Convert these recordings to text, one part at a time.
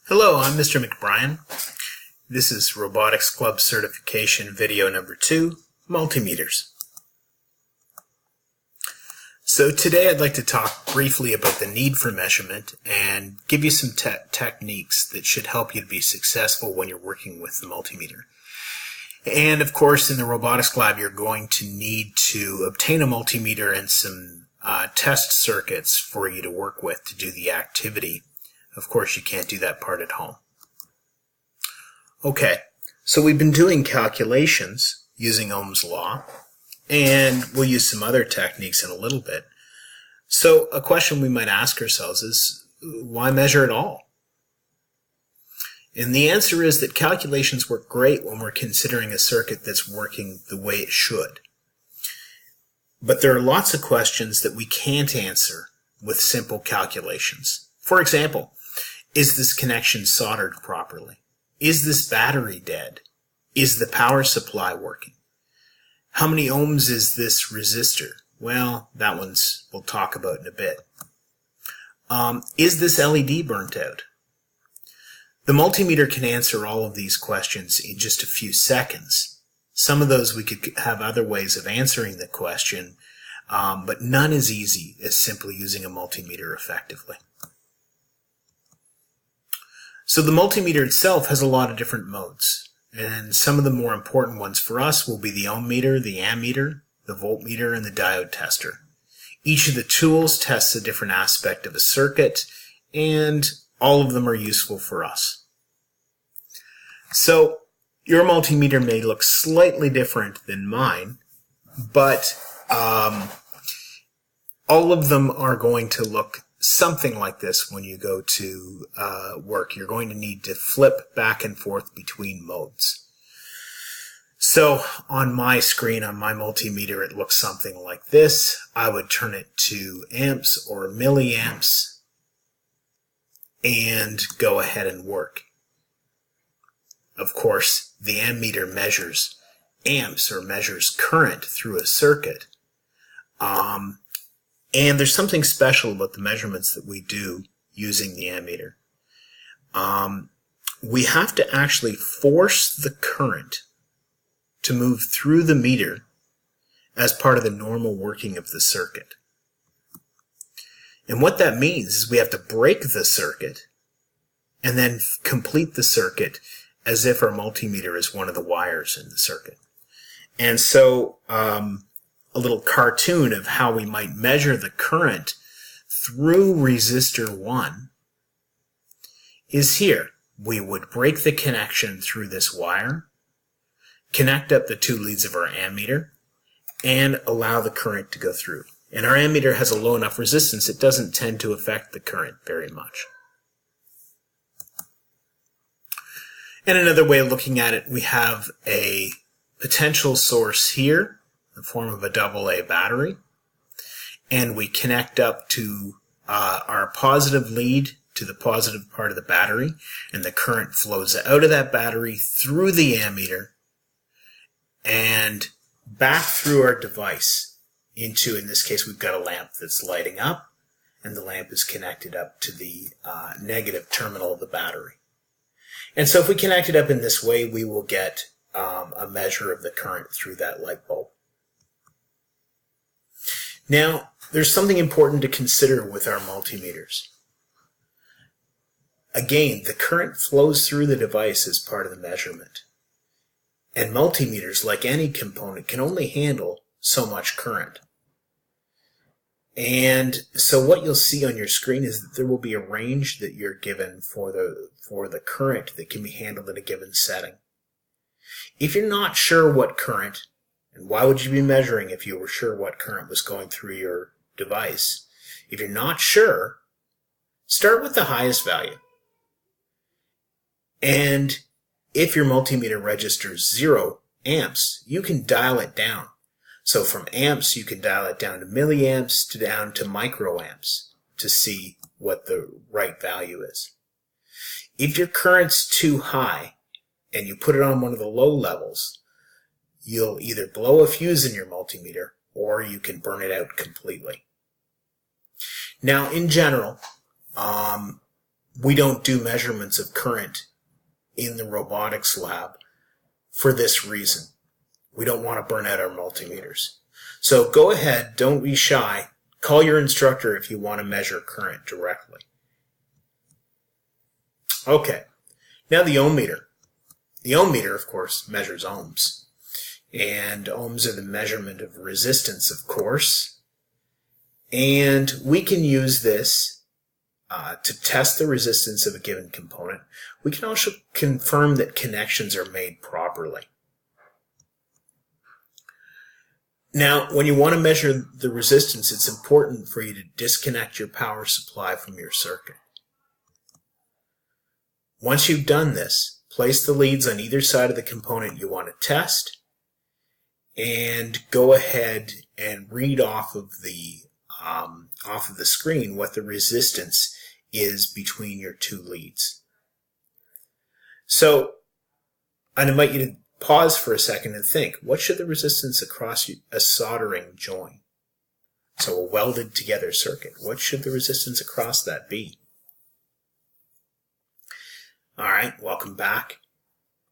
Hello, I'm Mr. McBrien. This is Robotics Club Certification video number 2, Multimeters. So today I'd like to talk briefly about the need for measurement and give you some techniques that should help you to be successful when you're working with the multimeter. And of course, in the robotics lab, you're going to need to obtain a multimeter and some test circuits for you to work with to do the activity. Of course, you can't do that part at home. Okay, so we've been doing calculations using Ohm's law, and we'll use some other techniques in a little bit. So a question we might ask ourselves is, why measure at all? And the answer is that calculations work great when we're considering a circuit that's working the way it should. But there are lots of questions that we can't answer with simple calculations. For example, is this connection soldered properly? Is this battery dead? Is the power supply working? How many ohms is this resistor? Well, that one's we'll talk about in a bit. Is this LED burnt out? The multimeter can answer all of these questions in just a few seconds. Some of those we could have other ways of answering the question, but none as easy as simply using a multimeter effectively. So the multimeter itself has a lot of different modes, and some of the more important ones for us will be the Ohmmeter, the Ammeter, the Voltmeter, and the Diode Tester. Each of the tools tests a different aspect of a circuit, and all of them are useful for us. So your multimeter may look slightly different than mine, but all of them are going to look something like this when you go to work. You're going to need to flip back and forth between modes. So on my screen, on my multimeter, it looks something like this. I would turn it to amps or milliamps and go ahead and work. Of course, the ammeter measures amps or measures current through a circuit. And there's something special about the measurements that we do using the ammeter. We have to actually force the current to move through the meter as part of the normal working of the circuit. And what that means is we have to break the circuit and then complete the circuit as if our multimeter is one of the wires in the circuit. And so a little cartoon of how we might measure the current through resistor 1 is here. We would break the connection through this wire, connect up the 2 leads of our ammeter, and allow the current to go through. And our ammeter has a low enough resistance, it doesn't tend to affect the current very much. And another way of looking at it, we have a potential source here, in the form of a AA battery, and we connect up to our positive lead to the positive part of the battery, and the current flows out of that battery through the ammeter and back through our device into, in this case, we've got a lamp that's lighting up, and the lamp is connected up to the negative terminal of the battery. And so if we connect it up in this way, we will get a measure of the current through that light bulb. Now, there's something important to consider with our multimeters. Again, the current flows through the device as part of the measurement. And multimeters, like any component, can only handle so much current. And so what you'll see on your screen is that there will be a range that you're given for the current that can be handled in a given setting. If you're not sure what current, and why would you be measuring if you were sure what current was going through your device? If you're not sure, start with the highest value. And if your multimeter registers 0 amps, you can dial it down. So from amps, you can dial it down to milliamps to down to microamps to see what the right value is. If your current's too high and you put it on one of the low levels, you'll either blow a fuse in your multimeter or you can burn it out completely. Now, in general, we don't do measurements of current in the robotics lab for this reason. We don't want to burn out our multimeters. So go ahead, don't be shy. Call your instructor if you want to measure current directly. Okay, now the ohmmeter. The ohmmeter, of course, measures ohms. And ohms are the measurement of resistance, of course. And we can use this to test the resistance of a given component. We can also confirm that connections are made properly. Now, when you want to measure the resistance, it's important for you to disconnect your power supply from your circuit. Once you've done this, place the leads on either side of the component you want to test, and go ahead and read off of the screen what the resistance is between your two leads. So I'd invite you to pause for a second and think, what should the resistance across a soldering join? So a welded together circuit, what should the resistance across that be? Alright, welcome back.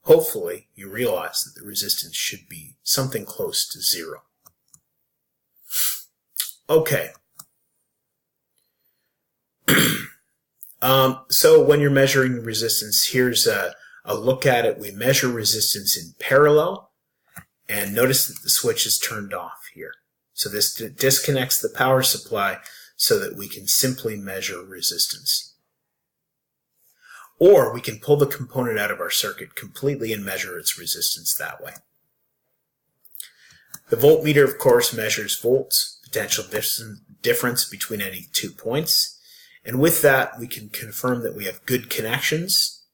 Hopefully you realize that the resistance should be something close to 0. Okay. So when you're measuring resistance, here's a look at it. We measure resistance in parallel, and notice that the switch is turned off here. So this disconnects the power supply so that we can simply measure resistance. Or we can pull the component out of our circuit completely and measure its resistance that way. The voltmeter, of course, measures volts, potential difference between any 2 points. And with that, we can confirm that we have good connections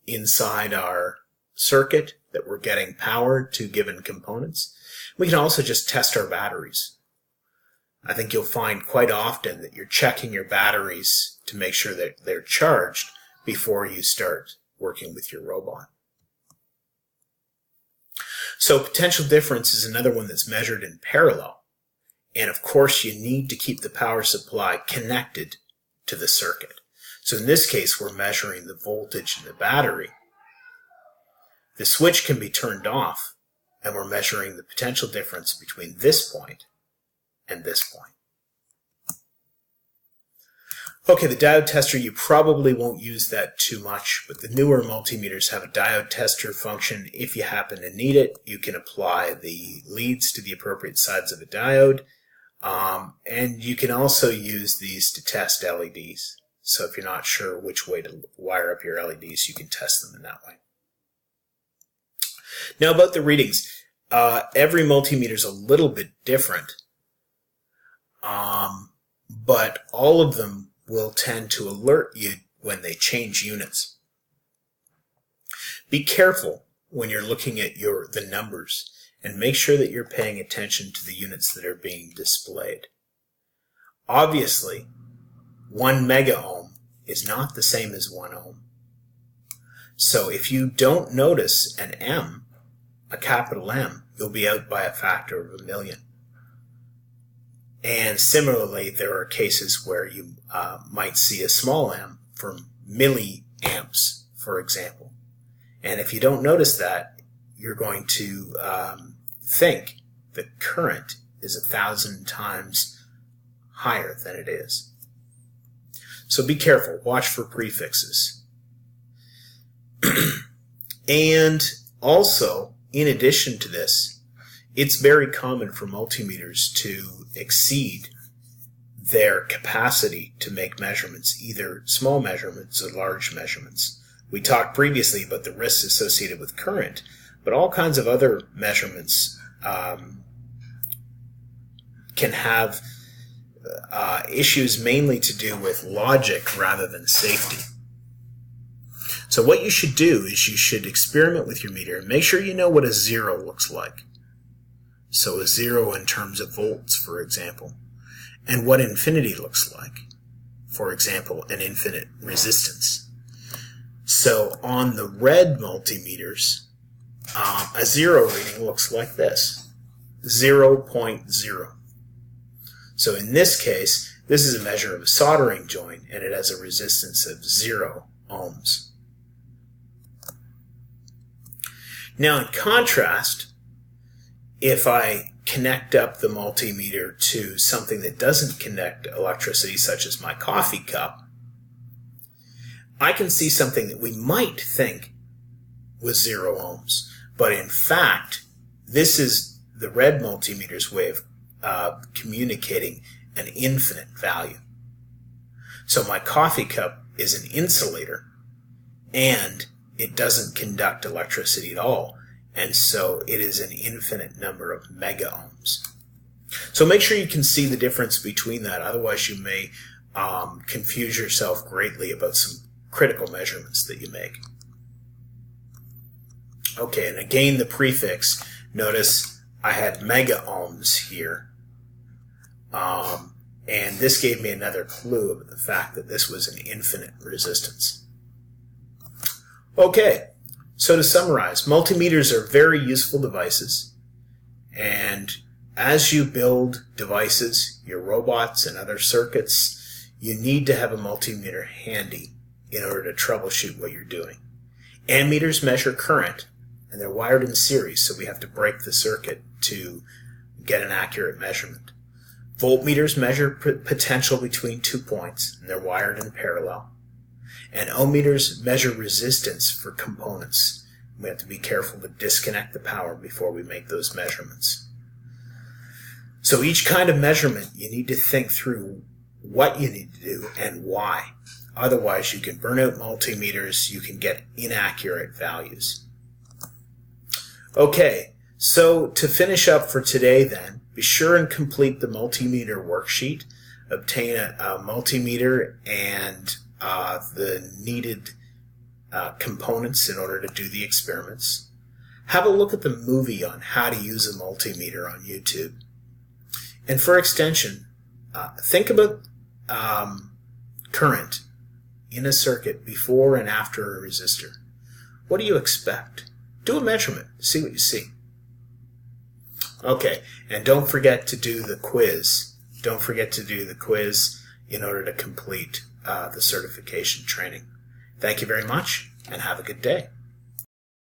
inside our circuit, that we're getting power to given components. We can also just test our batteries. I think you'll find quite often that you're checking your batteries to make sure that they're charged before you start working with your robot. So potential difference is another one that's measured in parallel. And of course, you need to keep the power supply connected to the circuit. So in this case, we're measuring the voltage in the battery. The switch can be turned off, and we're measuring the potential difference between this point and this point. Okay, the diode tester, you probably won't use that too much, but the newer multimeters have a diode tester function. If you happen to need it, you can apply the leads to the appropriate sides of a diode. And you can also use these to test LEDs. So if you're not sure which way to wire up your LEDs, you can test them in that way. Now about the readings. Every multimeter is a little bit different, but all of them will tend to alert you when they change units. Be careful when you're looking at the numbers, and make sure that you're paying attention to the units that are being displayed. Obviously, 1 mega ohm is not the same as 1 ohm. So if you don't notice an M, a capital M, you'll be out by a factor of 1,000,000. And similarly, there are cases where you might see a small m for milliamps, for example. And if you don't notice that, you're going to think the current is 1,000 times higher than it is. So be careful. Watch for prefixes. And also, in addition to this, it's very common for multimeters to exceed their capacity to make measurements, either small measurements or large measurements. We talked previously about the risks associated with current, but all kinds of other measurements can have issues mainly to do with logic rather than safety. So what you should do is you should experiment with your meter and make sure you know what a 0 looks like. So a 0 in terms of volts, for example, and what infinity looks like. For example, an infinite resistance. So on the red multimeters, a 0 reading looks like this, 0.0. So in this case, This is a measure of a soldering joint, and it has a resistance of 0 ohms. Now, in contrast, if I connect up the multimeter to something that doesn't connect electricity, such as my coffee cup, I can see something that we might think was 0 ohms. But in fact, this is the red multimeter's way of communicating an infinite value. So my coffee cup is an insulator, and it doesn't conduct electricity at all. And so it is an infinite number of mega ohms. So make sure you can see the difference between that. Otherwise, you may confuse yourself greatly about some critical measurements that you make. Okay, and again, the prefix. Notice I had mega ohms here. And this gave me another clue about the fact that this was an infinite resistance. Okay, so to summarize, multimeters are very useful devices. And as you build devices, your robots and other circuits, you need to have a multimeter handy in order to troubleshoot what you're doing. Ammeters measure current, and they're wired in series, so we have to break the circuit to get an accurate measurement. Voltmeters measure potential between 2 points, and they're wired in parallel. And ohmmeters measure resistance for components. We have to be careful to disconnect the power before we make those measurements. So each kind of measurement, you need to think through what you need to do and why. Otherwise, you can burn out multimeters, you can get inaccurate values. Okay, so to finish up for today then, be sure and complete the multimeter worksheet. Obtain a multimeter and the needed components in order to do the experiments. Have a look at the movie on how to use a multimeter on YouTube. And for extension, think about current in a circuit before and after a resistor. What do you expect? Do a measurement, see what you see. Okay, and don't forget to do the quiz. Don't forget to do the quiz in order to complete the certification training. Thank you very much, and have a good day.